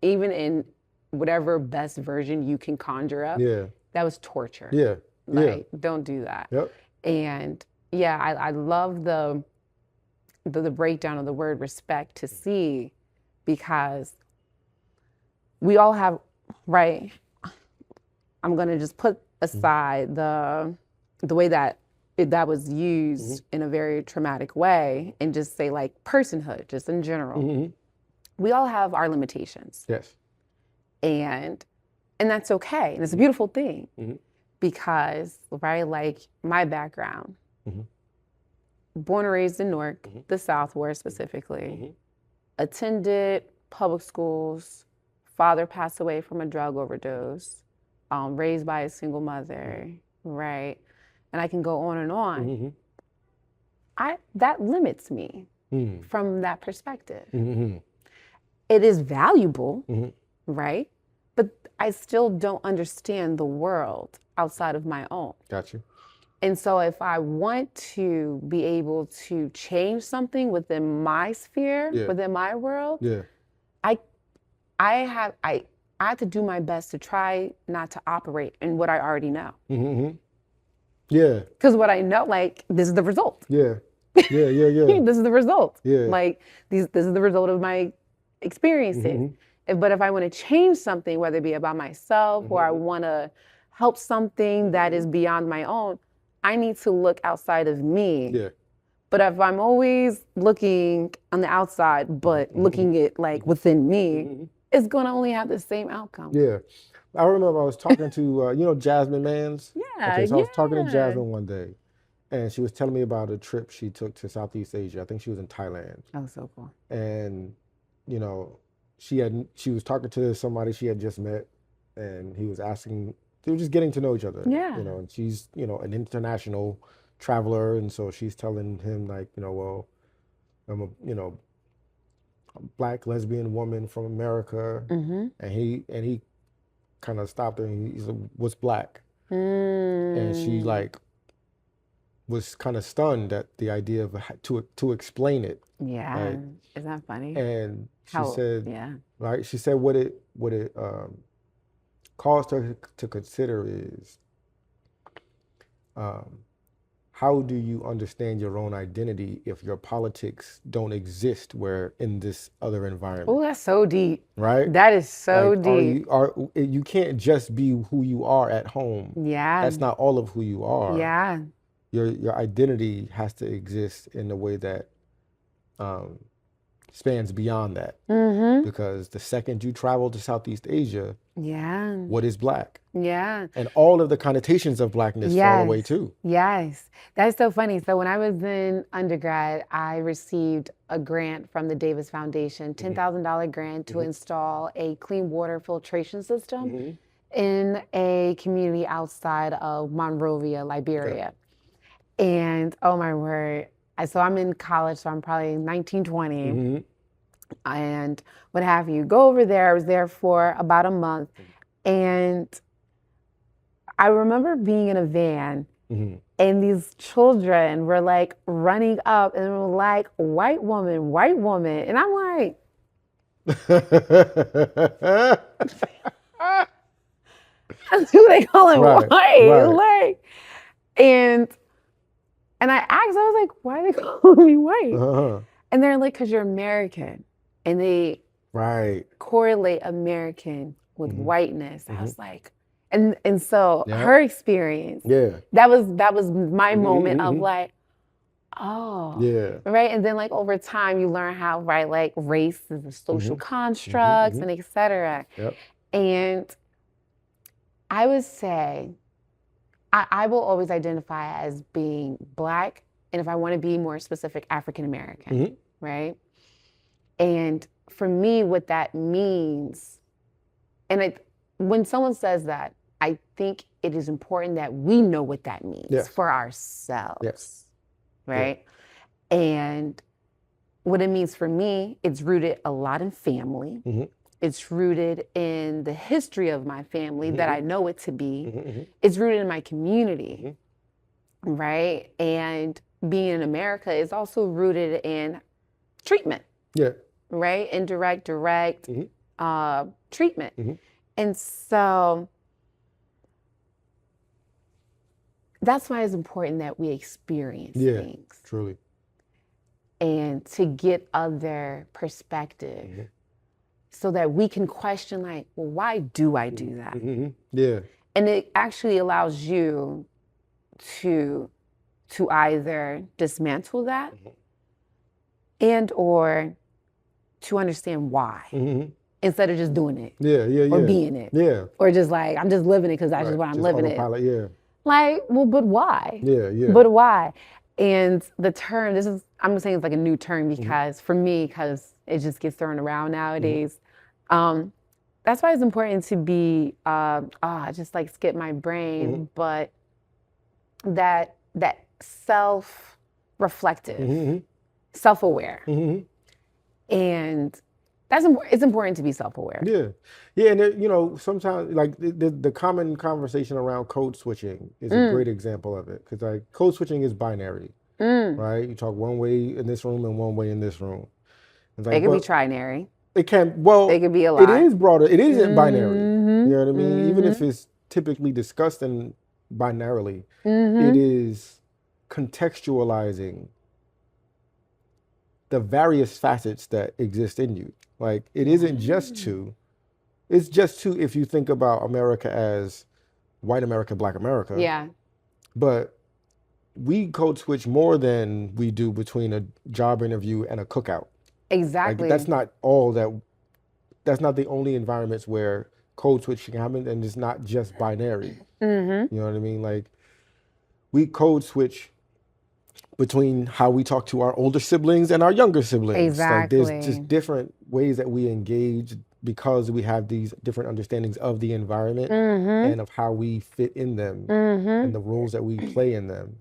S2: even in whatever best version you can conjure up, that was torture.
S1: Yeah.
S2: Like, don't do that.
S1: Yep.
S2: And yeah, I love the breakdown of the word respect to see, because we all have, right, I'm gonna just put aside the way that was used in a very traumatic way and just say, like, personhood, just in general. We all have our limitations.
S1: Yes.
S2: And that's okay. And it's a beautiful thing. Because, right, like my background, born and raised in Newark, the South Ward specifically, attended public schools, father passed away from a drug overdose, raised by a single mother, right? And I can go on and on. That limits me from that perspective. It is valuable, right? But I still don't understand the world outside of my own.
S1: Got you.
S2: And so if I want to be able to change something within my sphere, within my world, I have to do my best to try not to operate in what I already know.
S1: Yeah.
S2: Because what I know, like, this is the result.
S1: Yeah. This
S2: is the result.
S1: Yeah.
S2: Like, this is the result of my experiences. But if I want to change something, whether it be about myself or I want to help something that is beyond my own, I need to look outside of me.
S1: Yeah.
S2: But if I'm always looking on the outside, but looking at, like, within me, it's going to only have the same outcome.
S1: Yeah. I remember I was talking to, you know, Jasmine Mans?
S2: Yeah.
S1: Okay, so I was talking to Jasmine one day, and she was telling me about a trip she took to Southeast Asia. I think she was in Thailand.
S2: Oh, so cool.
S1: And, you know, she was talking to somebody she had just met, and he was asking, they were just getting to know each other.
S2: Yeah.
S1: You know, and she's, you know, an international traveler, and so she's telling him, like, you know, well, I'm a Black lesbian woman from America, and he kind of stopped her and he said, "What's Black?" And she, like, was kind of stunned at the idea of to explain it.
S2: Yeah,
S1: right?
S2: Isn't that funny?
S1: And she said,
S2: yeah,
S1: right? She said what it caused her to consider is, how do you understand your own identity if your politics don't exist where in this other environment?
S2: Oh, that's so deep.
S1: Right?
S2: That is so
S1: like,
S2: deep.
S1: You can't just be who you are at home.
S2: Yeah.
S1: That's not all of who you are.
S2: Yeah.
S1: Your identity has to exist in a way that spans beyond that. Because the second you travel to Southeast Asia, what is Black?
S2: Yeah.
S1: And all of the connotations of Blackness fall away too.
S2: Yes. That's so funny. So when I was in undergrad, I received a grant from the Davis Foundation, $10,000 grant to install a clean water filtration system in a community outside of Monrovia, Liberia. And oh my word. So I'm in college, so I'm probably 19, 20. And what have you. Go over there. I was there for about a month. And I remember being in a van and these children were like running up and were like, white woman, white woman. And I'm like, who they calling
S1: Right,
S2: white?
S1: right.
S2: Like, and I asked, I was like, why are they calling me white?
S1: Uh-huh.
S2: And they're like, because you're American. And they
S1: Right.
S2: correlate American with whiteness. I was like, and so
S1: Yep.
S2: her experience, that was my moment of like, oh, right. And then like over time, you learn how, right, like race is a social construct and et cetera.
S1: Yep.
S2: And I would say, I will always identify as being Black, and if I want to be more specific, African American, right? And for me, what that means, and when someone says that, I think it is important that we know what that means for ourselves, right? Yeah. And what it means for me, it's rooted a lot in family. It's rooted in the history of my family that I know it to be. It's rooted in my community, right? And being in America is also rooted in treatment, right? Indirect, direct treatment. And so that's why it's important that we experience things.
S1: Truly.
S2: And to get other perspective. So that we can question, like, well, why do I do that?
S1: Yeah.
S2: And it actually allows you to either dismantle that and or to understand why instead of just doing it. Or being it. Or just like, I'm just living it because that's just what I'm living it. Like, well, but why? But why? And the term, I'm saying it's like a new term because for me, because it just gets thrown around nowadays. That's why it's important to be, I just like skip my brain, but that self-reflective, self-aware. And it's important to be self-aware.
S1: Yeah, and sometimes like the common conversation around code switching is a great example of it because like code switching is binary, right? You talk one way in this room and one way in this room.
S2: Like, it could be trinary.
S1: It can, well,
S2: it could be a lot.
S1: It is broader. It isn't binary. You know what I mean? Even if it's typically discussed in binarily, it is contextualizing the various facets that exist in you. Like, it isn't just two. It's just two if you think about America as white America, Black America.
S2: Yeah.
S1: But we code switch more than we do between a job interview and a cookout.
S2: Exactly.
S1: Like, that's not the only environments where code switching happens, and it's not just binary. You know what I mean? Like, we code switch between how we talk to our older siblings and our younger siblings.
S2: Exactly.
S1: Like, there's just different ways that we engage because we have these different understandings of the environment and of how we fit in them and the roles that we play in them.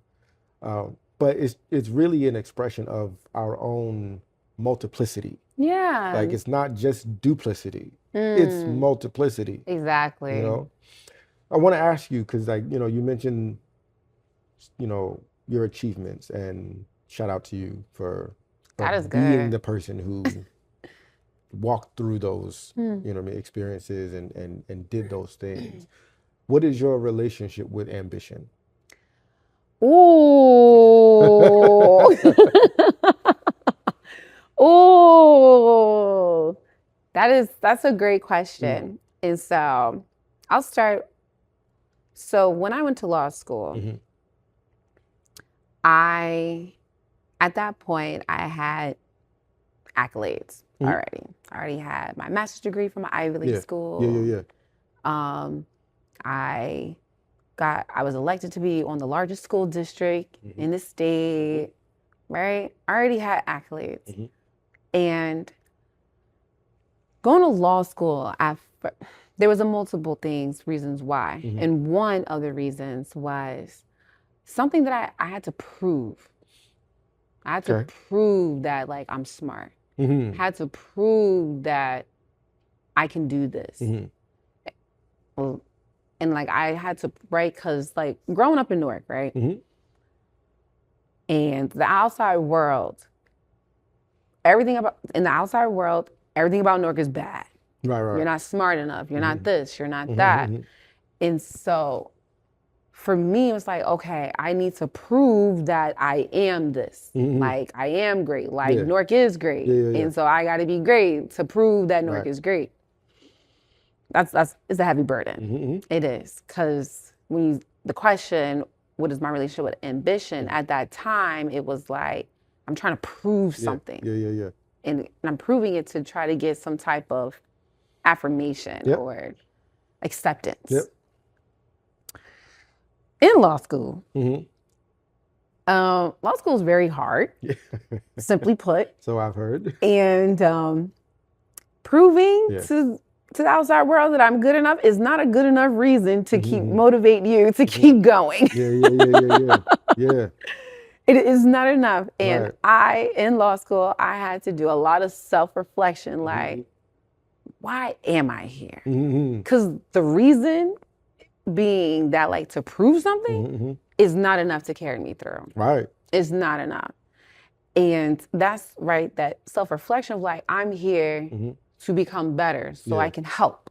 S1: But it's really an expression of our own multiplicity.
S2: Yeah.
S1: Like, it's not just duplicity. It's multiplicity.
S2: Exactly.
S1: You know? I want to ask you, because like, you mentioned, your achievements, and shout out to you for being the person who walked through those, experiences and did those things. What is your relationship with ambition?
S2: Ooh. Ooh. That's a great question. And so I'll start. So when I went to law school, at that point, I had accolades already. I already had my master's degree from an Ivy League school. I was elected to be on the largest school district in the state, right? I already had accolades. And going to law school, there was multiple reasons why. And one of the reasons was something that I had to prove. I had to prove that, like, I'm smart. I had to prove that I can do this. Well, And like I had to, right? Because like growing up in Newark, right? And the outside world, everything about Newark is bad.
S1: Right.
S2: You're not smart enough. You're not this. You're not that. And so for me, it was like, okay, I need to prove that I am this. Like I am great. Like Newark is great. And so I got to be great to prove that Newark is great. It's a heavy burden. It is. Because the question, what is my relationship with ambition? At that time, it was like, I'm trying to prove something. And I'm proving it to try to get some type of affirmation or acceptance. In law school, law school is very hard, simply put.
S1: So I've heard.
S2: And proving to the outside world that I'm good enough is not a good enough reason to keep motivate you to keep going.
S1: Yeah.
S2: It is not enough. And in law school, I had to do a lot of self-reflection, like, why am I here? Because the reason being that like to prove something is not enough to carry me through.
S1: Right.
S2: It's not enough. And that's right, that self-reflection of like, I'm here to become better so I can help.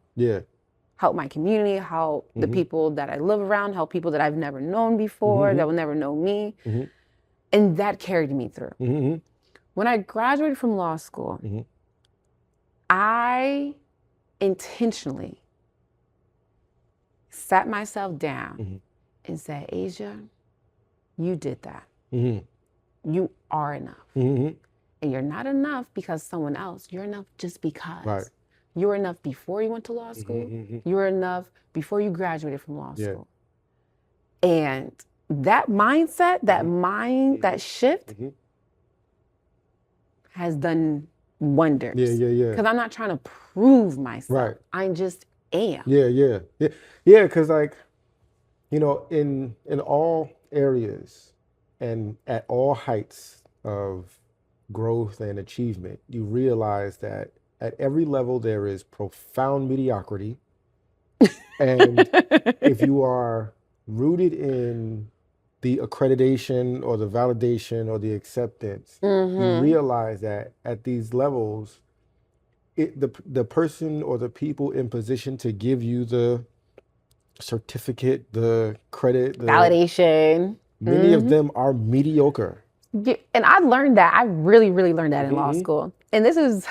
S2: Help my community, help the people that I live around, help people that I've never known before, that will never know me. And that carried me through. When I graduated from law school, I intentionally sat myself down and said, Asia, you did that. You are enough. And you're not enough because someone else. You're enough just because. You were enough before you went to law school. You were enough before you graduated from law school. And that mindset, that shift has done wonders. Because I'm not trying to prove myself. I just am.
S1: Yeah, because like, you know, in all areas and at all heights of growth and achievement, you realize that at every level there is profound mediocrity. And if you are rooted in the accreditation or the validation or the acceptance, you realize that at these levels, the person or the people in position to give you the certificate, the credit, the
S2: validation,
S1: many of them are mediocre.
S2: Yeah, and I learned that. I really, really learned that in law school. And this is,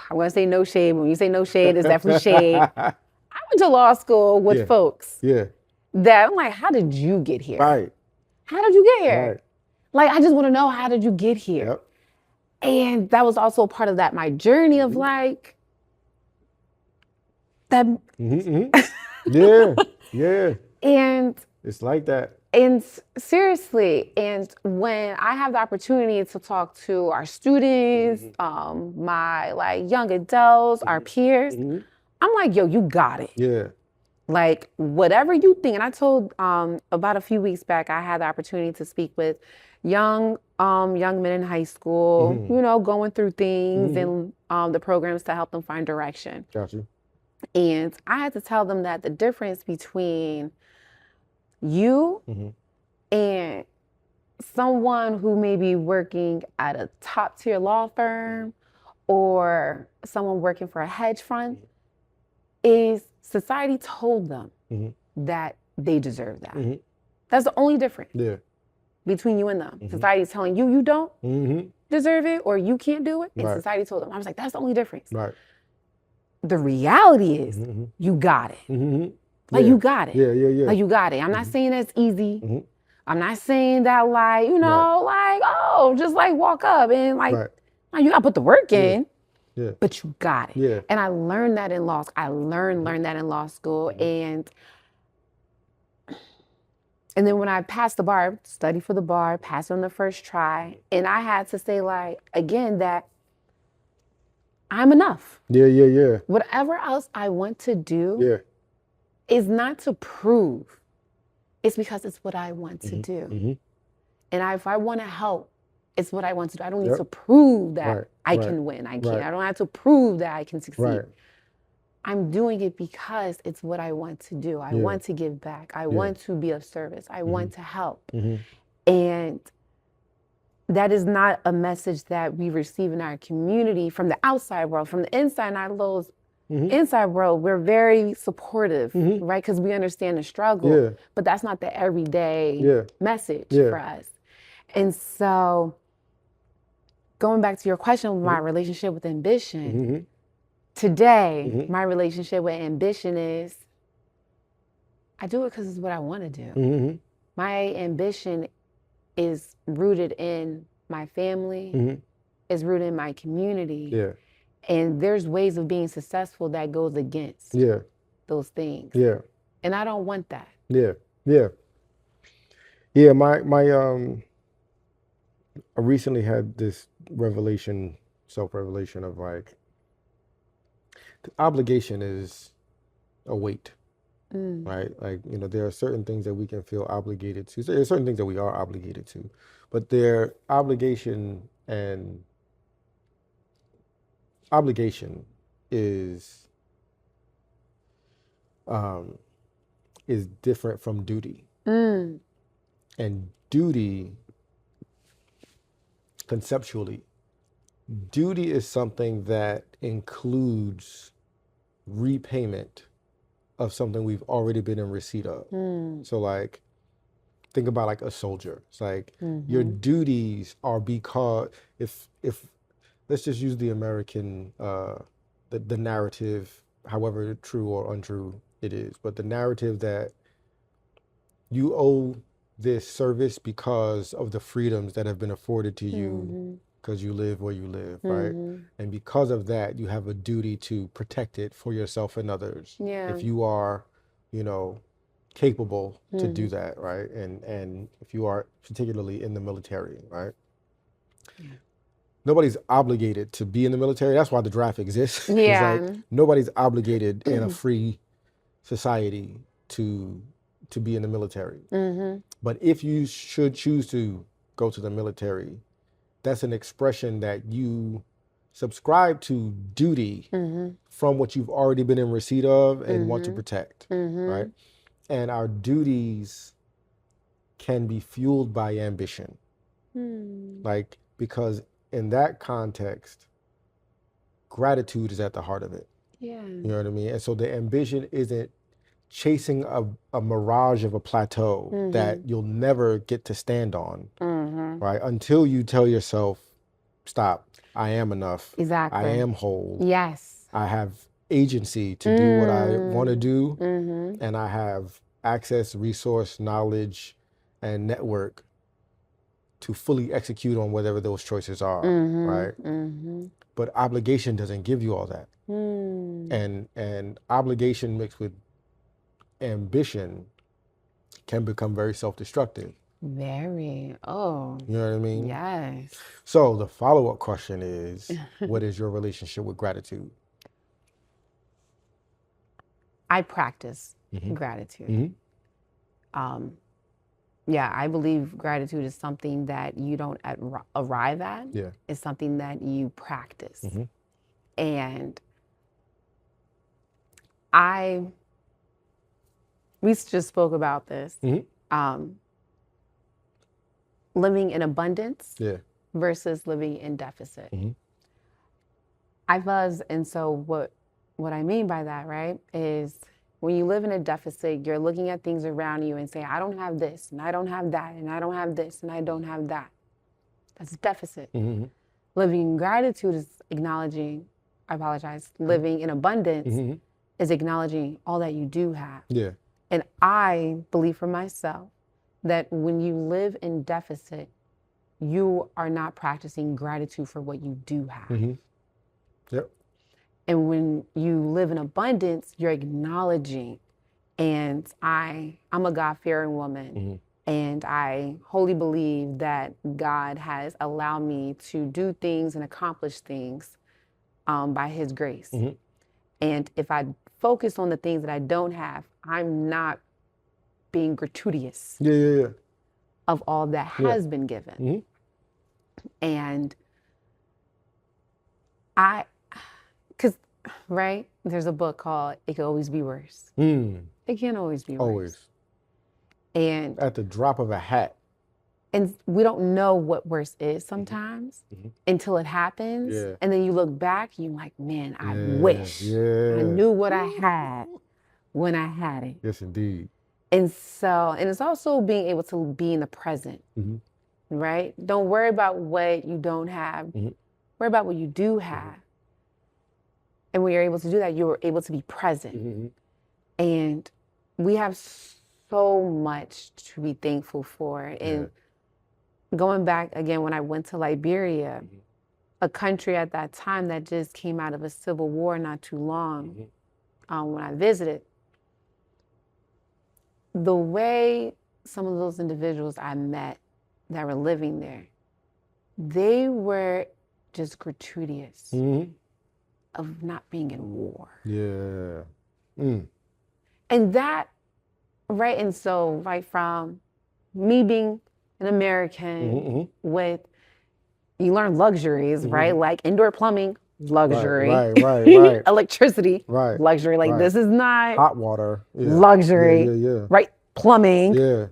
S2: I'm going to say no shade. When you say no shade, it's definitely shade. I went to law school with folks that I'm like, how did you get here? How did you get here? Like, I just want to know, how did you get here? And that was also part of that, my journey of like, that. And
S1: it's like that.
S2: And seriously, and when I have the opportunity to talk to our students, my like young adults, our peers, I'm like, yo, you got it. Like whatever you think. And I told about a few weeks back, I had the opportunity to speak with young men in high school, you know, going through things and the programs to help them find direction.
S1: Gotcha.
S2: And I had to tell them that the difference between you and someone who may be working at a top tier law firm or someone working for a hedge fund is society told them that they deserve that. That's the only difference between you and them. Society is telling you you don't deserve it or you can't do it, and society told them. I was like, that's the only difference. The reality is you got it. Like you got it. Like you got it. I'm not saying that's easy. I'm not saying that like, you know, like, oh, just like walk up and like, you gotta put the work in, but you got it. And I learned that in law school. I learned that in law school. And then when I passed the bar, studied for the bar, passed on the first try, and I had to say like, again, that I'm enough. Whatever else I want to do is not to prove. It's because it's what I want to do. And if I want to help, it's what I want to do. I don't need to prove that I can win. I don't have to prove that I can succeed. I'm doing it because it's what I want to do. I want to give back. I want to be of service. I want to help. And that is not a message that we receive in our community from the outside world. From the inside, in our little inside world, we're very supportive, right? Because we understand the struggle. But that's not the everyday message for us. And so going back to your question with my relationship with ambition, today, my relationship with ambition is I do it because it's what I want to do. My ambition is rooted in my family, is rooted in my community. And there's ways of being successful that goes against those things. And I don't want that.
S1: I recently had this revelation, self-revelation of like, obligation is a weight, right? Like, you know, there are certain things that we can feel obligated to. So there are certain things that we are obligated to, but their obligation is different from duty. And duty, conceptually, duty is something that includes repayment of something we've already been in receipt of. So like, think about like a soldier. It's like your duties are because if let's just use the American, the narrative, however true or untrue it is, but the narrative that you owe this service because of the freedoms that have been afforded to you because you live where you live, right? And because of that, you have a duty to protect it for yourself and others. If you are, you know, capable to do that, right? And if you are particularly in the military, right? Nobody's obligated to be in the military. That's why the draft exists. It's like nobody's obligated in a free society to be in the military. But if you should choose to go to the military, that's an expression that you subscribe to duty from what you've already been in receipt of and want to protect, right? And our duties can be fueled by ambition. Like, because in that context, gratitude is at the heart of it. You know what I mean? And so the ambition isn't chasing a mirage of a plateau that you'll never get to stand on, right? Until you tell yourself, stop, I am enough. I am whole. I have agency to do what I want to do. And I have access, resource, knowledge, and network to fully execute on whatever those choices are, right? But obligation doesn't give you all that. And obligation mixed with ambition can become very self-destructive.
S2: Very. Oh.
S1: You know what I mean?
S2: Yes.
S1: So the follow-up question is, what is your relationship with gratitude?
S2: I practice gratitude. Yeah, I believe gratitude is something that you don't arrive at. It's something that you practice. And we just spoke about this. Living in abundance versus living in deficit. And so what I mean by that, right, is when you live in a deficit, you're looking at things around you and saying, I don't have this, and I don't have that, and I don't have this, and I don't have that. That's deficit. Living in gratitude is acknowledging, living in abundance is acknowledging all that you do have. And I believe for myself that when you live in deficit, you are not practicing gratitude for what you do have. And when you live in abundance, you're acknowledging. And I'm a God-fearing woman. And I wholly believe that God has allowed me to do things and accomplish things by His grace. And if I focus on the things that I don't have, I'm not being gratuitous of all that has been given. And because right? There's a book called It Could Always Be Worse. It can't always be worse.
S1: Always.
S2: And
S1: at the drop of a hat.
S2: And we don't know what worse is sometimes until it happens.
S1: Yeah.
S2: And then you look back and you're like, man, I wish I knew what I had when I had it.
S1: Yes, indeed.
S2: And it's also being able to be in the present, right? Don't worry about what you don't have. Worry about what you do have. And when you're able to do that, you're able to be present. And we have so much to be thankful for. And going back again, when I went to Liberia, a country at that time that just came out of a civil war not too long, when I visited, the way some of those individuals I met that were living there, they were just gratuitous of not being in war.
S1: Yeah.
S2: And that, right, and so right from me being an American with, you learn luxuries, right? Like indoor plumbing, luxury.
S1: Right.
S2: Electricity, luxury. Like this is not
S1: hot water,
S2: luxury, right? Plumbing,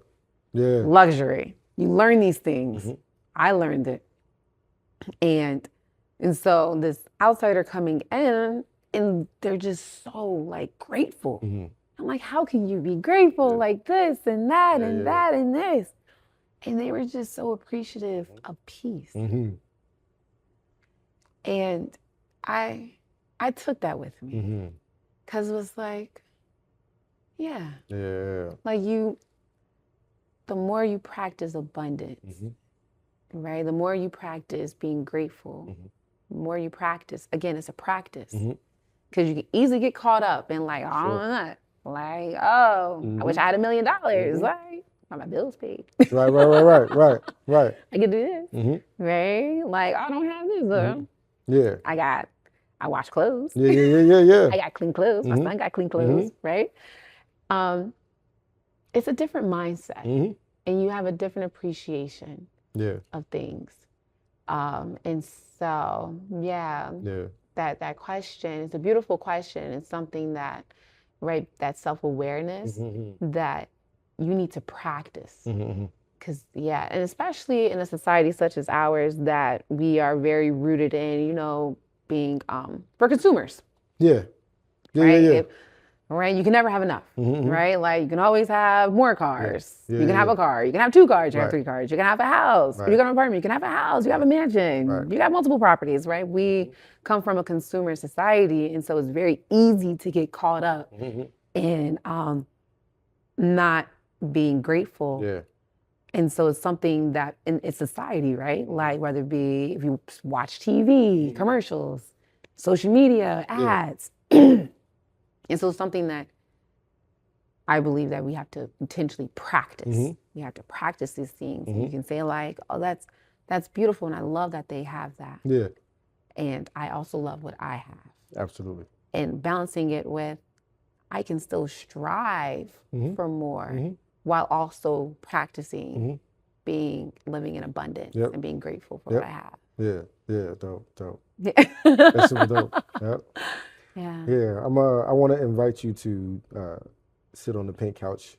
S2: luxury. You learn these things. I learned it. And so this outsider coming in and they're just so like grateful. I'm like, how can you be grateful like this and that and that and this? And they were just so appreciative of peace. And I took that with me because it was like, like the more you practice abundance, right? The more you practice being grateful, the more you practice, again, it's a practice. Because you can easily get caught up in like, I don't know, like, oh, I wish I had $1 million, like, my bills paid.
S1: Right.
S2: I can do this, right? Like, I don't have this, though. I wash clothes. I got clean clothes. My son got clean clothes, right? It's a different mindset, and you have a different appreciation of things. And so, that question is a beautiful question. It's something that, right, that self-awareness that you need to practice. Because, and especially in a society such as ours that we are very rooted in, you know, being, for consumers. Right? You can never have enough, right? Like you can always have more cars. You can have a car. You can have 2 cars. You can have 3 cars. You can have a house. You got an apartment. You can have a house. You have a mansion. You got multiple properties, right? We come from a consumer society, and so it's very easy to get caught up in not being grateful. And so it's something that in society, right? Like whether it be if you watch TV, commercials, social media, ads. And so it's something that I believe that we have to intentionally practice. We have to practice these things. And you can say like, oh, that's beautiful. And I love that they have that. And I also love what I have.
S1: Absolutely.
S2: And balancing it with, I can still strive for more while also practicing living in abundance and being grateful for what I have.
S1: Dope.
S2: Yeah.
S1: That's super dope.
S2: Yeah.
S1: I want to invite you to sit on the pink couch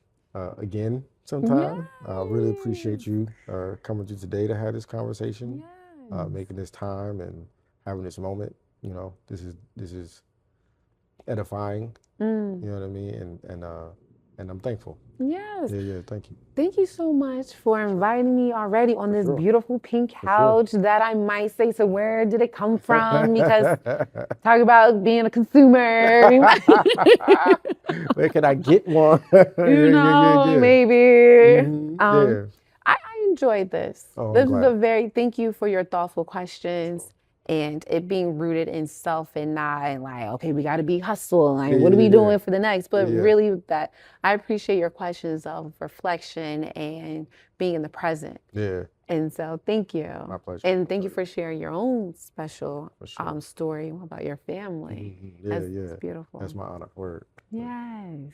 S1: again sometime. I really appreciate you coming through today to have this conversation, making this time and having this moment. You know, this is edifying. You know what I mean? And I'm thankful.
S2: Yes.
S1: Thank you.
S2: Thank you so much for inviting me already on this beautiful pink couch that I might say, so where did it come from? Because talk about being a consumer.
S1: Where can I get one?
S2: Maybe. I enjoyed this. This is thank you for your thoughtful questions. And it being rooted in self and not like, okay, we got to be hustle. Like, what are we doing for the next? But really that I appreciate your questions of reflection and being in the present. And so thank you.
S1: My pleasure.
S2: And thank you for sharing your own special story about your family. That's beautiful.
S1: That's my honor. Word.
S2: Yes.